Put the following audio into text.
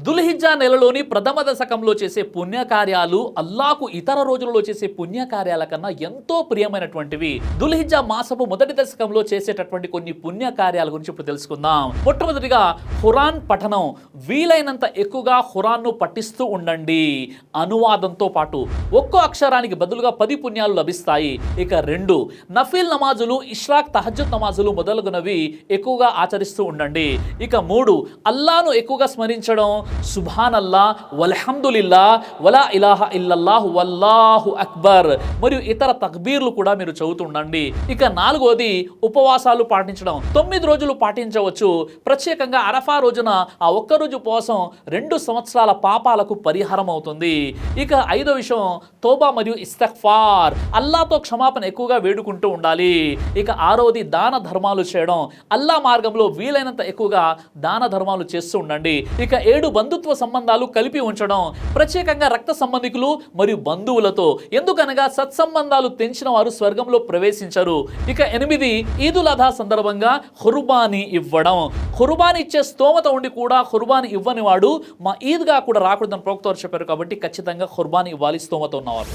దుల్హిజ్జా నెలలోని ప్రథమ దశకంలో చేసే పుణ్యకార్యాలు అల్లాహకు ఇతర రోజులలో చేసే పుణ్యకార్యాల కన్నా ఎంతో ప్రియమైనటువంటివి. దుల్హిజ్జా మాసపు మొదటి దశకంలో చేసేటటువంటి కొన్ని పుణ్యకార్యాల గురించి ఇప్పుడు తెలుసుకుందాం. మొట్టమొదటిగా ఖురాన్ పఠనం. వీలైనంత ఎక్కువగా ఖురాన్ను పఠిస్తూ ఉండండి. అనువాదంతో పాటు ఒక్కో అక్షరానికి బదులుగా 10 పుణ్యాలు లభిస్తాయి. ఇక 2, నఫీల్ నమాజులు, ఇష్రాక్, తహజ్జుద్ నమాజులు మొదలగునవి ఎక్కువగా ఆచరిస్తూ ఉండండి. ఇక 3, అల్లాను ఎక్కువగా స్మరించడం. సుబ్హానల్లా, వల్హమ్దులిల్లా, వలా ఇలాహ ఇల్లల్లాహ్, వల్లాహు అక్బర్ మరియు ఇతర తక్బీర్లు కూడా మీరు చదువుతుండండి. ఇక 4వది ఉపవాసాలు పాటించడం. 9 రోజులు పాటించవచ్చు. ప్రత్యేకంగా అరఫా రోజున ఆ ఒక్కరోజు ఉపవాసం 2 సంవత్సరాల పాపాలకు పరిహారం అవుతుంది. ఇక 5వ విషయం తోబా మరియు ఇస్తగ్ఫార్. అల్లాతో క్షమాపణ ఎక్కువగా వేడుకుంటూ ఉండాలి. ఇక 6వది దాన ధర్మాలు చేయడం. అల్లా మార్గంలో వీలైనంత ఎక్కువగా దాన ధర్మాలు చేస్తూ ఉండండి. ఇక 7 బంధుత్వ సంబంధాలు కలిపి ఉంచడం. ప్రత్యేకంగా రక్త సంబంధికులు మరియు బంధువులతో. ఎందుకనగా సత్సంబంధాలు తెంచిన వారు స్వర్గంలో ప్రవేశించరు. ఇక 8, ఈదుల్ అధా సందర్భంగా ఖుర్బానీ ఇవ్వడం. ఖుర్బానీ ఇచ్చే స్తోమత ఉండి కూడా ఖుర్బానీ ఇవ్వని వాడు మా ఈద్గా కూడా రాకూడదని ప్రవక్త వారు చెప్పారు. కాబట్టి ఖచ్చితంగా ఖుర్బానీ ఇవ్వాలి స్తోమత ఉన్నవారు.